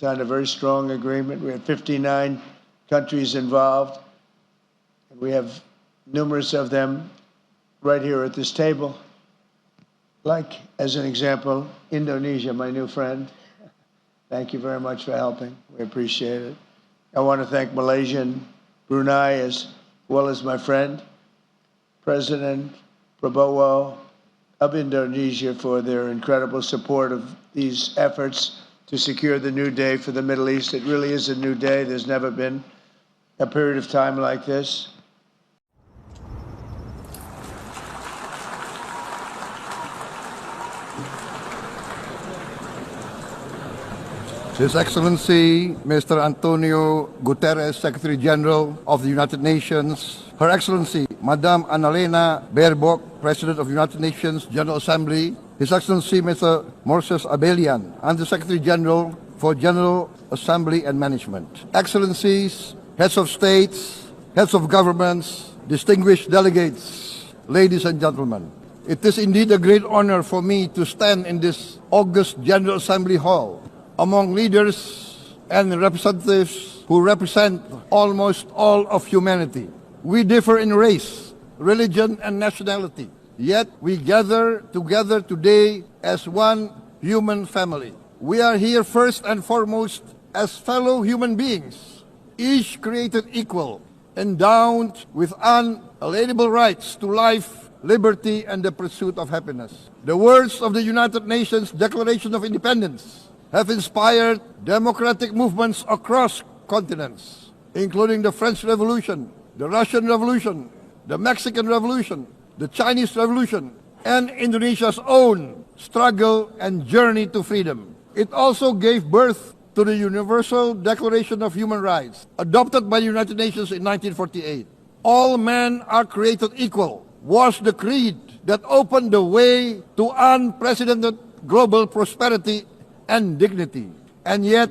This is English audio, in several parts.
signed a very strong agreement. We had 59 countries involved, and we have numerous of them right here at this table. Like, as an example, Indonesia, my new friend. Thank you very much for helping. We appreciate it. I want to thank Malaysia and Brunei as well as my friend, President Prabowo of Indonesia, for their incredible support of these efforts to secure the new day for the Middle East. It really is a new day. There's never been a period of time like this. His Excellency, Mr. Antonio Guterres, Secretary General of the United Nations, Her Excellency, Madame Annalena Baerbock, President of the United Nations General Assembly, His Excellency, Mr. Moses Abelian, Under-Secretary General for General Assembly and Management, Excellencies, Heads of States, Heads of Governments, distinguished delegates, ladies and gentlemen. It is indeed a great honor for me to stand in this august General Assembly Hall among leaders and representatives who represent almost all of humanity. We differ in race, religion, and nationality, yet we gather together today as one human family. We are here first and foremost as fellow human beings, each created equal, endowed with unalienable rights to life, liberty, and the pursuit of happiness. The words of the United Nations Declaration of Independence have inspired democratic movements across continents, including the French Revolution, the Russian Revolution, the Mexican Revolution, the Chinese Revolution, and Indonesia's own struggle and journey to freedom. It also gave birth to the Universal Declaration of Human Rights, adopted by the United Nations in 1948. All men are created equal was the creed that opened the way to unprecedented global prosperity and dignity. And yet,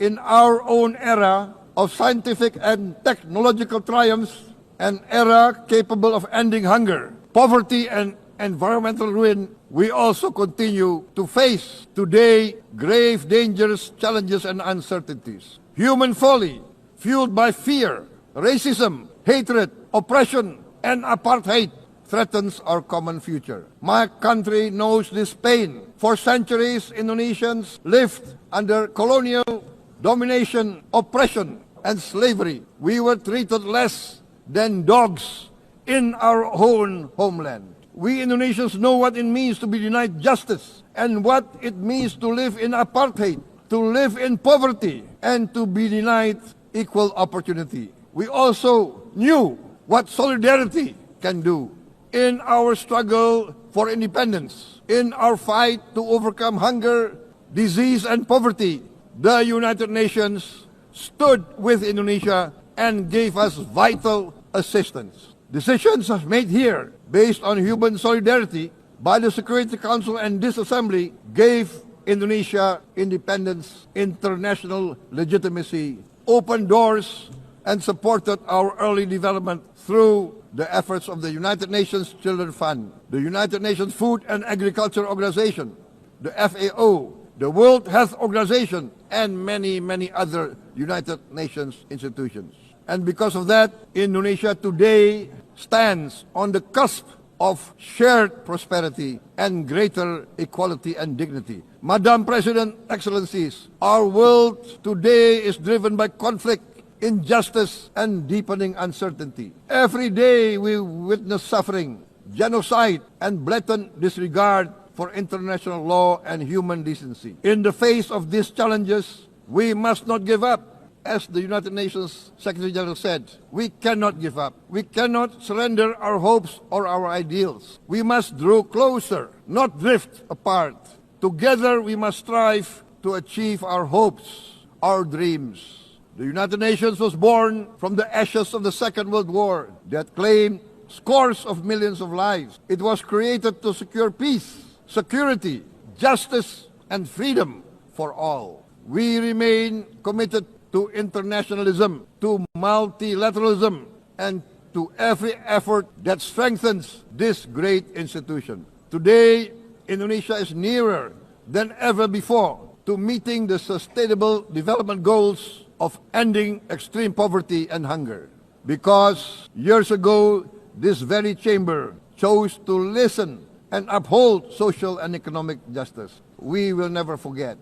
in our own era of scientific and technological triumphs, an era capable of ending hunger, poverty, and environmental ruin, we also continue to face today grave dangers, challenges, and uncertainties. Human folly, fueled by fear, racism, hatred, oppression, and apartheid, threatens our common future. My country knows this pain. For centuries, Indonesians lived under colonial domination, oppression, and slavery. We were treated less than dogs in our own homeland. We Indonesians know what it means to be denied justice and what it means to live in apartheid, to live in poverty, and to be denied equal opportunity. We also knew what solidarity can do. In our struggle for independence, in our fight to overcome hunger, disease, and poverty, the United Nations stood with Indonesia and gave us vital assistance. Decisions made here based on human solidarity by the Security Council and this Assembly gave Indonesia independence, international legitimacy, opened doors, and supported our early development through the efforts of the United Nations Children Fund, the United Nations Food and Agriculture Organization, the FAO, the World Health Organization, and many, many other United Nations institutions. And because of that, Indonesia today stands on the cusp of shared prosperity and greater equality and dignity. Madam President, Excellencies, our world today is driven by conflict, injustice, and deepening uncertainty. Every day we witness suffering, genocide, and blatant disregard for international law and human decency. In the face of these challenges, we must not give up. As the United Nations Secretary General said, we cannot give up. We cannot surrender our hopes or our ideals. We must draw closer, not drift apart. Together we must strive to achieve our hopes, our dreams. The United Nations was born from the ashes of the Second World War that claimed scores of millions of lives. It was created to secure peace, security, justice, and freedom for all. We remain committed to internationalism, to multilateralism, and to every effort that strengthens this great institution. Today, Indonesia is nearer than ever before to meeting the Sustainable Development Goals of ending extreme poverty and hunger. Because years ago, this very chamber chose to listen and uphold social and economic justice. We will never forget.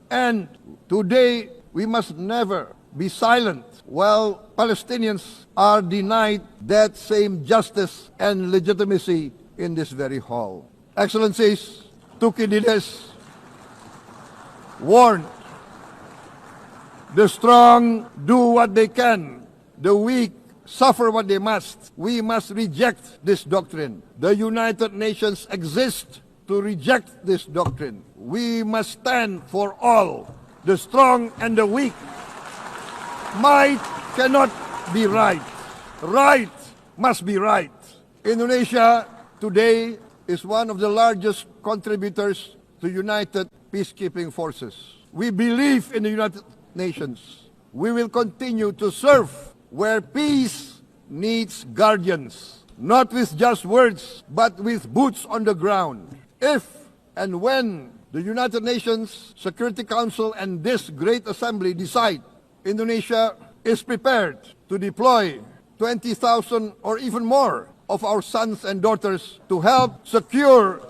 And today, we must never be silent while Palestinians are denied that same justice and legitimacy in this very hall. Excellencies, Thucydides warned, the strong do what they can, the weak suffer what they must. We must reject this doctrine. The United Nations exist to reject this doctrine. We must stand for all, the strong and the weak. Might cannot be right. Right must be right. Indonesia today is one of the largest contributors to United Peacekeeping Forces. We believe in the United Nations. We will continue to serve where peace needs guardians, not with just words, but with boots on the ground. If and when the United Nations Security Council and this great assembly decide Indonesia is prepared to deploy 20,000 or even more of our sons and daughters to help secure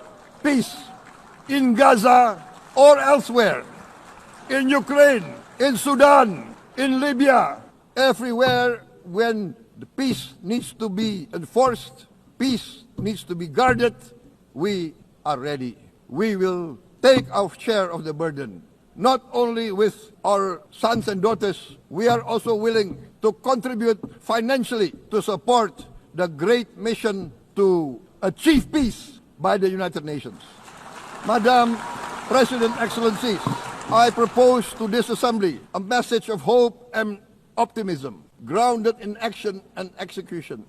peace in Gaza or elsewhere, in Ukraine, in Sudan, in Libya, everywhere when the peace needs to be enforced, peace needs to be guarded, we are ready. We will take our share of the burden, not only with our sons and daughters, we are also willing to contribute financially to support the great mission to achieve peace by the United Nations. Madam President, Excellencies, I propose to this Assembly a message of hope and optimism, grounded in action and execution.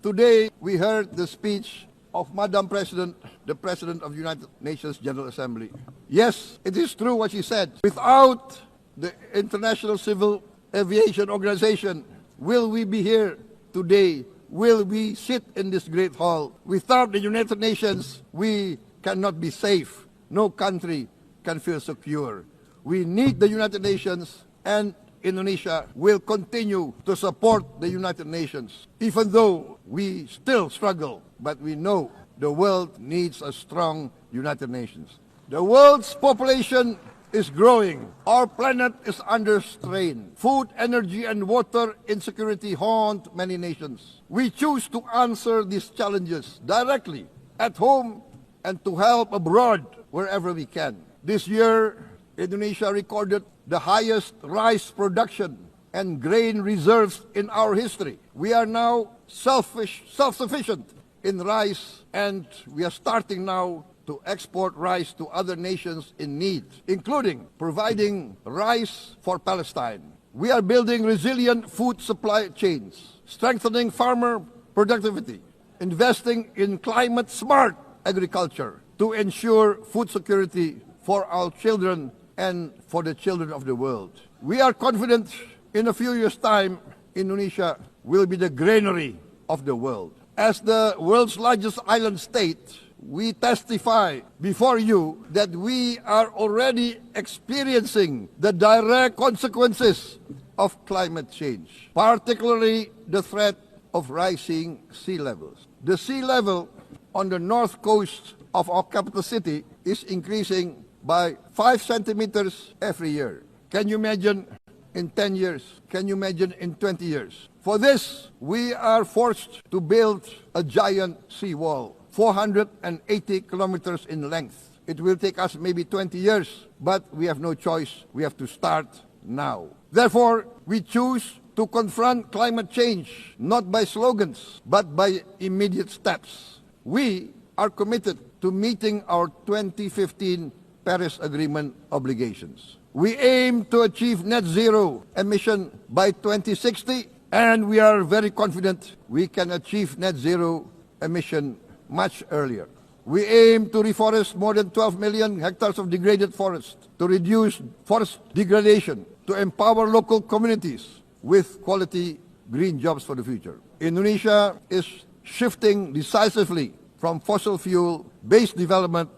Today, we heard the speech of Madam President, the President of the United Nations General Assembly. Yes, it is true what she said. Without the International Civil Aviation Organization, will we be here today? Will we sit in this great hall? Without the United Nations, we cannot be safe. No country can feel secure. We need the United Nations, and Indonesia will continue to support the United Nations, even though we still struggle, but we know the world needs a strong United Nations. The world's population is growing. Our planet is under strain. Food, energy, and water insecurity haunt many nations. We choose to answer these challenges directly at home and to help abroad wherever we can. This year, Indonesia recorded the highest rice production and grain reserves in our history. We are now self-sufficient in rice, and we are starting now to export rice to other nations in need, including providing rice for Palestine. We are building resilient food supply chains, strengthening farmer productivity, investing in climate-smart agriculture to ensure food security for our children and for the children of the world. We are confident in a few years' time, Indonesia will be the granary of the world. As the world's largest island state, we testify before you that we are already experiencing the direct consequences of climate change, particularly the threat of rising sea levels. The sea level on the north coast of our capital city is increasing by 5 centimeters every year. Can you imagine in 10 years? Can you imagine in 20 years? For this, we are forced to build a giant seawall, 480 kilometers in length. It will take us maybe 20 years, but we have no choice. We have to start now. Therefore, we choose to confront climate change, not by slogans, but by immediate steps. We are committed to meeting our 2015 Paris Agreement obligations. We aim to achieve net zero emission by 2060, and we are very confident we can achieve net zero emission much earlier. We aim to reforest more than 12 million hectares of degraded forest, to reduce forest degradation, to empower local communities with quality green jobs for the future. Indonesia is shifting decisively from fossil fuel-based development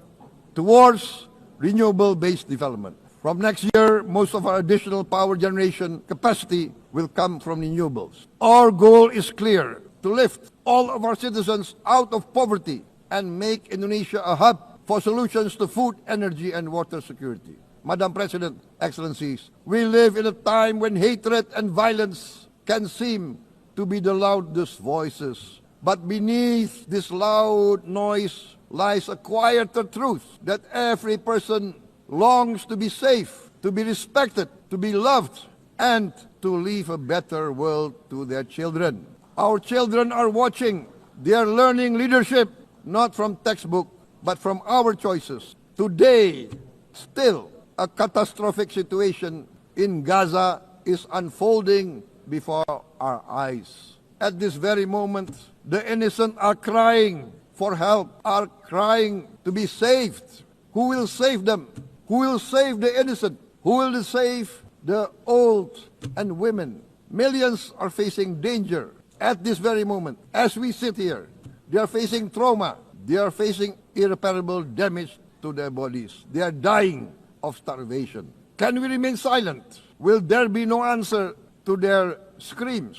towards renewable-based development. From next year, most of our additional power generation capacity will come from renewables. Our goal is clear: to lift all of our citizens out of poverty and make Indonesia a hub for solutions to food, energy, and water security. Madam President, Excellencies, we live in a time when hatred and violence can seem to be the loudest voices. But beneath this loud noise lies a quieter truth that every person longs to be safe, to be respected, to be loved, and to leave a better world to their children. Our children are watching. They are learning leadership, not from textbook, but from our choices. Today, still, a catastrophic situation in Gaza is unfolding before our eyes. At this very moment, the innocent are crying for help, are crying to be saved. Who will save them? Who will save the innocent? Who will save the old and women? Millions are facing danger at this very moment. As we sit here, they are facing trauma. They are facing irreparable damage to their bodies. They are dying of starvation. Can we remain silent? Will there be no answer to their screams?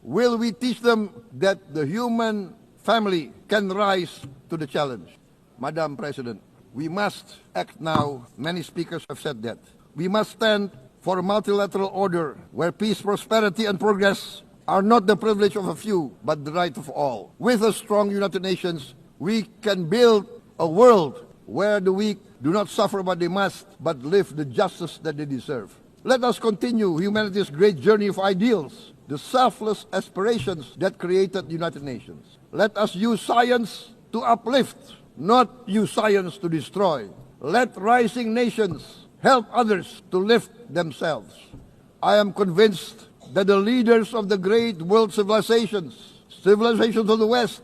Will we teach them that the human family can rise to the challenge? Madam President, we must act now. Many speakers have said that. We must stand for a multilateral order where peace, prosperity, and progress are not the privilege of a few, but the right of all. With a strong United Nations, we can build a world where the weak do not suffer what they must, but live the justice that they deserve. Let us continue humanity's great journey of ideals, the selfless aspirations that created the United Nations. Let us use science to uplift, not use science to destroy. Let rising nations help others to lift themselves. I am convinced that the leaders of the great world civilizations, civilizations of the West,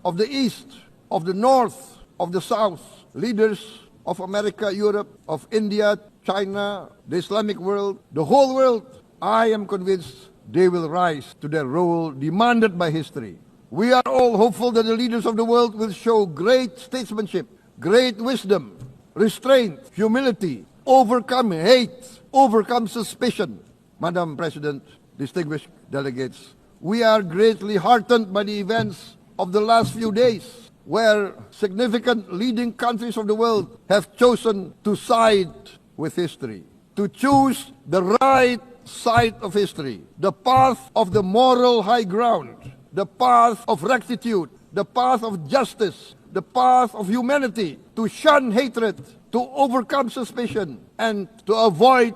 of the East, of the North, of the South, leaders of America, Europe, of India, China, the Islamic world, the whole world, I am convinced they will rise to their role demanded by history. We are all hopeful that the leaders of the world will show great statesmanship, great wisdom, restraint, humility, overcome hate, overcome suspicion. Madam President, distinguished delegates, we are greatly heartened by the events of the last few days, where significant leading countries of the world have chosen to side with history, to choose the right side of history, the path of the moral high ground, the path of rectitude, the path of justice, the path of humanity, to shun hatred, to overcome suspicion, and to avoid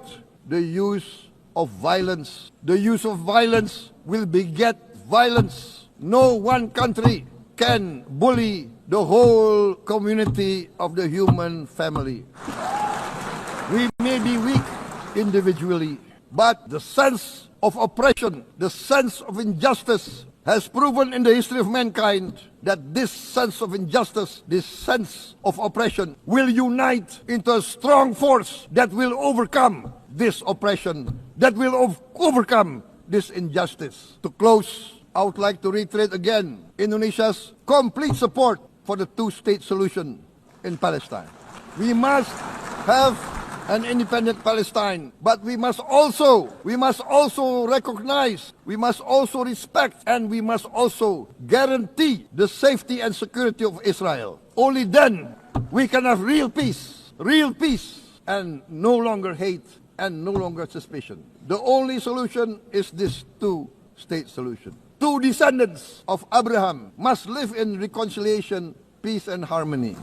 the use of violence. The use of violence will beget violence. No one country can bully the whole community of the human family. We may be weak individually, but the sense of oppression, the sense of injustice has proven in the history of mankind that this sense of injustice, this sense of oppression will unite into a strong force that will overcome this oppression, that will overcome this injustice. To close, I would like to reiterate again Indonesia's complete support for the two-state solution in Palestine. We must have an independent Palestine, but we must also recognize, we must also respect, and we must also guarantee the safety and security of Israel. Only then we can have real peace, and no longer hate and no longer suspicion. The only solution is this two-state solution. Two descendants of Abraham must live in reconciliation, peace, and harmony.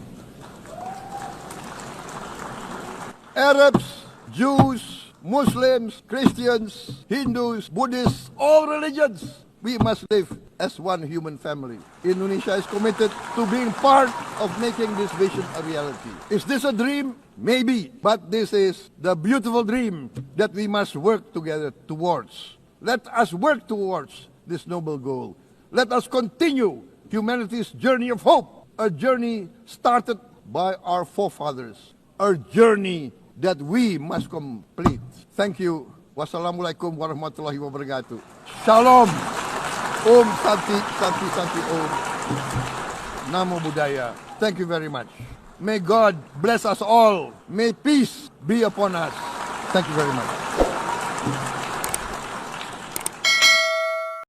Arabs, Jews, Muslims, Christians, Hindus, Buddhists, all religions, we must live as one human family. Indonesia is committed to being part of making this vision a reality. Is this a dream? Maybe, but this is the beautiful dream that we must work together towards. Let us work towards this noble goal. Let us continue humanity's journey of hope, a journey started by our forefathers, a journey that we must complete. Thank you. Wassalamualaikum warahmatullahi wabarakatuh. Shalom. Om Santi, Santi, Santi Om. Namo Buddhaya. Thank you very much. May God bless us all. May peace be upon us. Thank you very much.